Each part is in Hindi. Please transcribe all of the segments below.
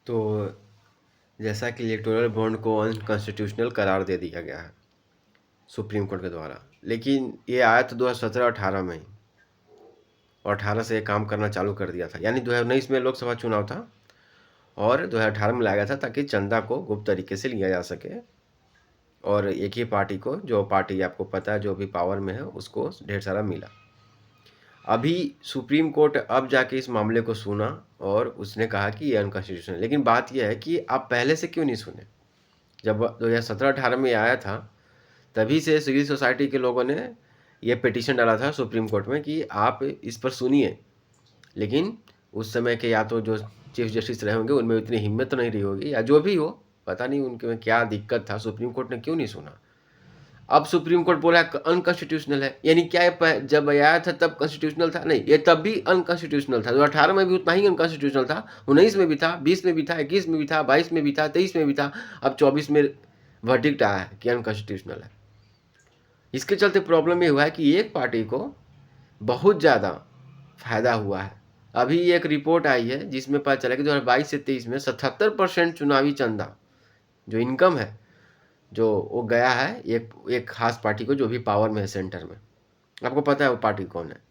तो जैसा कि इलेक्टोरल बॉन्ड को अनकॉन्स्टिट्यूशनल करार दे दिया गया है सुप्रीम कोर्ट के द्वारा, लेकिन ये आया तो 2017-18 में ही, और 18 से ये काम करना चालू कर दिया था। यानी 2019 में लोकसभा चुनाव था और 2018 में लाया गया था ताकि चंदा को गुप्त तरीके से लिया जा सके और एक ही पार्टी को, जो पार्टी आपको पता है जो भी पावर में है, उसको ढेर सारा मिला। अभी सुप्रीम कोर्ट अब जाके इस मामले को सुना और उसने कहा कि ये अनकॉन्स्टिट्यूशनल है। लेकिन बात यह है कि आप पहले से क्यों नहीं सुने? जब 2017-18 में आया था तभी से सिविल सोसाइटी के लोगों ने ये पिटीशन डाला था सुप्रीम कोर्ट में कि आप इस पर सुनिए। लेकिन उस समय के या तो जो चीफ जस्टिस रहे होंगे उनमें इतनी हिम्मत तो नहीं रही होगी, या जो भी हो, पता नहीं उनके में क्या दिक्कत था, सुप्रीम कोर्ट ने क्यों नहीं सुना। अब सुप्रीम कोर्ट बोला अनकॉन्स्टिट्यूशनल है। यानी क्या है, जब आया था तब कॉन्स्टिट्यूशनल था? नहीं, ये तब भी अनकॉन्स्टिट्यूशनल था। 2018 में भी उतना ही अनकॉन्स्टिट्यूशनल था, 19 में भी था, 20 में भी था, 21 में भी था, 22 में भी था, 23 में भी था, अब 24 में वर्डिक्ट आया है कि अनकॉन्स्टिट्यूशनल है। इसके चलते प्रॉब्लम ये हुआ है कि एक पार्टी को बहुत ज़्यादा फायदा हुआ है। अभी एक रिपोर्ट आई है जिसमें पता चला कि 2022 से 23 में 77% चुनावी चंदा जो इनकम है, जो वो गया है एक खास पार्टी को जो भी पावर में है सेंटर में। आपको पता है वो पार्टी कौन है?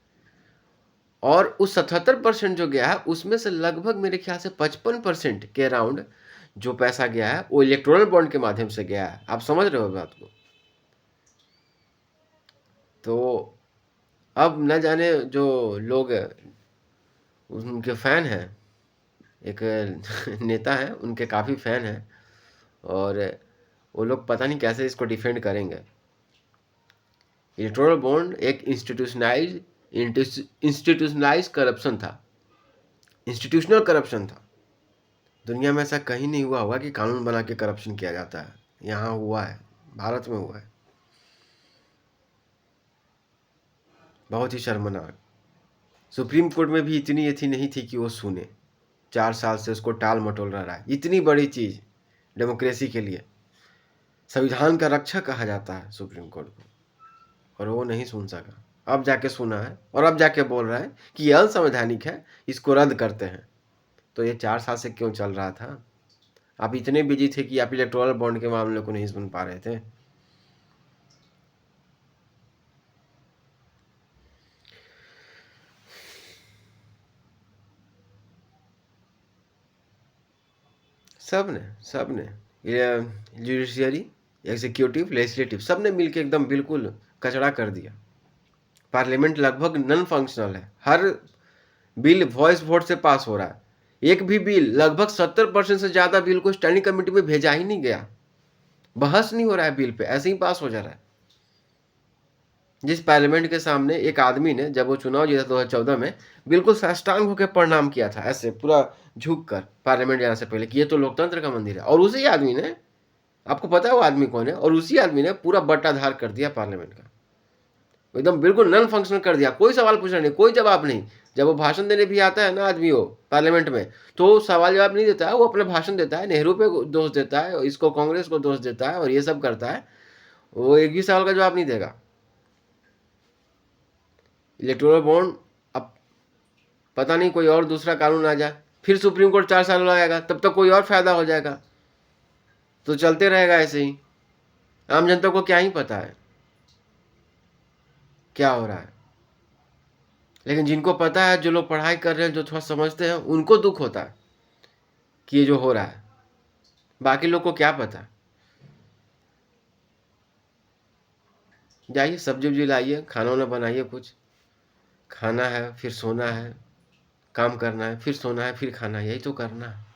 और उस 77% जो गया है उसमें से लगभग मेरे ख्याल से 55% के अराउंड जो पैसा गया है वो इलेक्टोरल बॉन्ड के माध्यम से गया है। आप समझ रहे हो बात को? तो अब न जाने जो लोग उनके फ़ैन हैं, एक नेता हैं, उनके काफ़ी फ़ैन हैं, और वो लोग पता नहीं कैसे इसको डिफेंड करेंगे। इलेक्टोरल बॉन्ड एक इंस्टीट्यूशनलाइज करप्शन था, इंस्टीट्यूशनल करप्शन था। दुनिया में ऐसा कहीं नहीं हुआ होगा कि कानून बना के करप्शन किया जाता है। यहाँ हुआ है, भारत में हुआ है। बहुत ही शर्मनाक। सुप्रीम कोर्ट में भी इतनी ये थी नहीं थी कि वो सुने। 4 साल से उसको टाल मटोल रहा है। इतनी बड़ी चीज़ डेमोक्रेसी के लिए, संविधान का रक्षक कहा जाता है सुप्रीम कोर्ट को, और वो नहीं सुन सका। अब जाके सुना है और अब जाके बोल रहा है कि ये असंवैधानिक है, इसको रद्द करते हैं। तो ये 4 साल से क्यों चल रहा था? आप इतने बिजी थे कि आप इलेक्टोरल बॉन्ड के मामले को नहीं सुन पा रहे थे। सब ने ये जुडिशियरी, एग्जीक्यूटिव, लेजिस्लेटिव, सब ने मिलकर एकदम बिल्कुल कचड़ा कर दिया। पार्लियामेंट लगभग नॉन फंक्शनल है। हर बिल वॉइस वोट से पास हो रहा है। एक भी बिल, लगभग 70% से ज़्यादा बिल को स्टैंडिंग कमेटी में भेजा ही नहीं गया। बहस नहीं हो रहा है बिल पे, ऐसे ही पास हो जा रहा है। जिस पार्लियामेंट के सामने एक आदमी ने, जब वो चुनाव जीता 2014 में, बिल्कुल साष्टांग होकर प्रणाम किया था, ऐसे पूरा झुक कर पार्लियामेंट जाने से पहले, कि ये तो लोकतंत्र का मंदिर है। और उसी आदमी ने, आपको पता है वो आदमी कौन है, और उसी आदमी ने पूरा बट्टाधार कर दिया पार्लियामेंट का, एकदम बिल्कुल नॉन फंक्शनल कर दिया। कोई सवाल पूछना नहीं, कोई जवाब नहीं। जब वो भाषण देने भी आता है ना आदमी, वो पार्लियामेंट में, तो सवाल जवाब नहीं देता है, वो अपना भाषण देता है, नेहरू पे दोष देता है, इसको कांग्रेस को दोष देता है, और ये सब करता है। वो एक भी सवाल का जवाब नहीं देगा। इलेक्टोरल बॉन्ड, अब पता नहीं कोई और दूसरा कानून आ जाए, फिर सुप्रीम कोर्ट 4 साल लगाएगा, तब तक कोई और फायदा हो जाएगा, तो चलते रहेगा ऐसे ही। आम जनता को क्या ही पता है क्या हो रहा है। लेकिन जिनको पता है, जो लोग पढ़ाई कर रहे हैं, जो थोड़ा समझते हैं, उनको दुख होता है कि ये जो हो रहा है। बाकी लोग को क्या पता। जाइए सब्जी उब्जी लाइए, खाना वाना बनाइए, कुछ खाना है, फिर सोना है, काम करना है, फिर सोना है, फिर खाना है, यही तो करना है।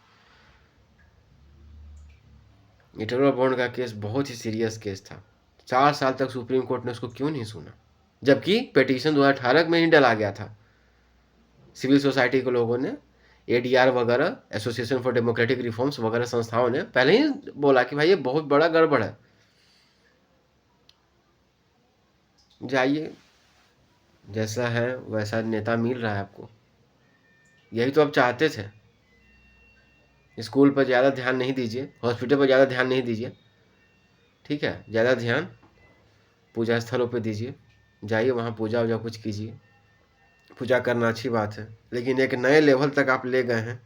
इलेक्टोरल बॉन्ड का केस बहुत ही सीरियस केस था। 4 साल तक सुप्रीम कोर्ट ने उसको क्यों नहीं सुना? जबकि पिटीशन 2018 में ही डाला गया था। सिविल सोसाइटी के लोगों ने, एडीआर वगैरह, एसोसिएशन फॉर डेमोक्रेटिक रिफॉर्म्स वगैरह संस्थाओं ने पहले ही बोला कि भाई ये बहुत बड़ा गड़बड़ है। जाइए, जैसा है वैसा नेता मिल रहा है आपको। यही तो आप चाहते थे। स्कूल पर ज़्यादा ध्यान नहीं दीजिए, हॉस्पिटल पर ज़्यादा ध्यान नहीं दीजिए, ठीक है? ज़्यादा ध्यान पूजा स्थलों पे दीजिए। जाइए वहाँ पूजा वूजा कुछ कीजिए। पूजा करना अच्छी बात है, लेकिन एक नए लेवल तक आप ले गए हैं।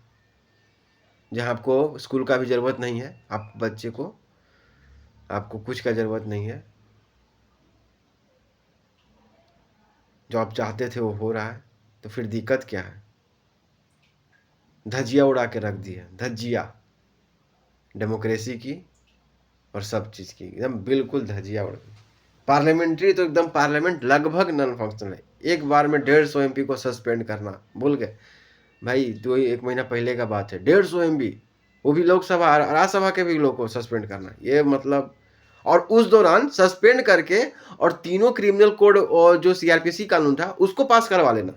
जहाँ आपको स्कूल का भी ज़रूरत नहीं है, आप बच्चे को, आपको कुछ का ज़रूरत नहीं है, जो आप चाहते थे वो हो रहा है, तो फिर दिक्कत क्या है? धज्जियाँ उड़ा के रख दी है, धज्जियाँ, डेमोक्रेसी की और सब चीज़ की एकदम बिल्कुल धज्जियाँ उड़ गई। पार्लियामेंट्री तो एकदम पार्लियामेंट लगभग नॉन फंक्शनल है। एक बार में 150 एमपी को सस्पेंड करना, भूल गए भाई? तो ये 1 महीना पहले का बात है, 150 एमपी, वो भी लोकसभा और राज्यसभा के भी लोग को सस्पेंड करना, ये मतलब। और उस दौरान सस्पेंड करके और तीनों क्रिमिनल कोड और जो सीआरपीसी कानून था उसको पास करवा लेना।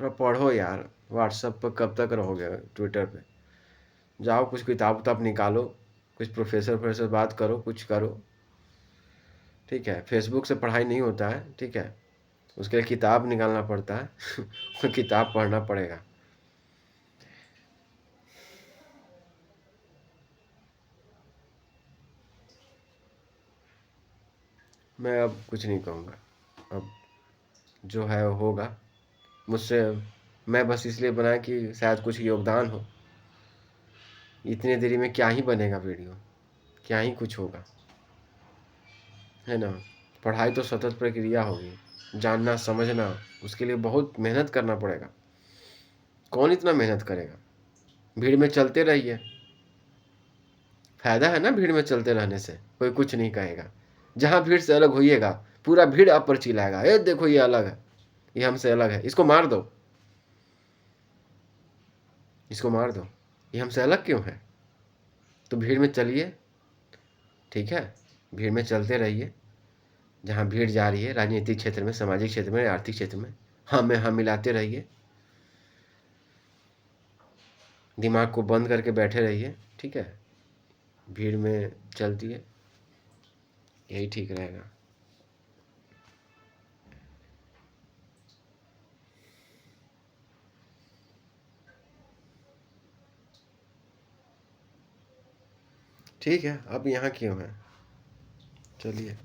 थोड़ा पढ़ो यार, व्हाट्सएप पर कब तक रहोगे, ट्विटर पे जाओ, कुछ किताब उताब निकालो, कुछ प्रोफेसर प्रोफेसर बात करो, कुछ करो, ठीक है? फेसबुक से पढ़ाई नहीं होता है, ठीक है? उसके लिए किताब निकालना पड़ता है किताब पढ़ना पड़ेगा। मैं अब कुछ नहीं कहूँगा, अब जो है वो होगा मुझसे। मैं बस इसलिए बनाया कि शायद कुछ योगदान हो। इतनी देरी में क्या ही बनेगा वीडियो, क्या ही कुछ होगा, है ना? पढ़ाई तो सतत प्रक्रिया होगी, जानना समझना, उसके लिए बहुत मेहनत करना पड़ेगा। कौन इतना मेहनत करेगा? भीड़ में चलते रहिए, फायदा है ना भीड़ में चलते रहने से, कोई कुछ नहीं कहेगा। जहाँ भीड़ से अलग होइएगा, पूरा भीड़ आप पर चिल्लाएगा, ये देखो ये अलग है, ये हमसे अलग है, इसको मार दो, इसको मार दो, ये हमसे अलग क्यों है? तो भीड़ में चलिए, ठीक है? भीड़ में चलते रहिए, जहाँ भीड़ जा रही है, राजनीतिक क्षेत्र में, सामाजिक क्षेत्र में, आर्थिक क्षेत्र में, हाँ में हाँ मिलाते रहिए, दिमाग को बंद करके बैठे रहिए, ठीक है? भीड़ में चलती है, यही ठीक रहेगा। ठीक है, अब यहाँ क्यों है? चलिए।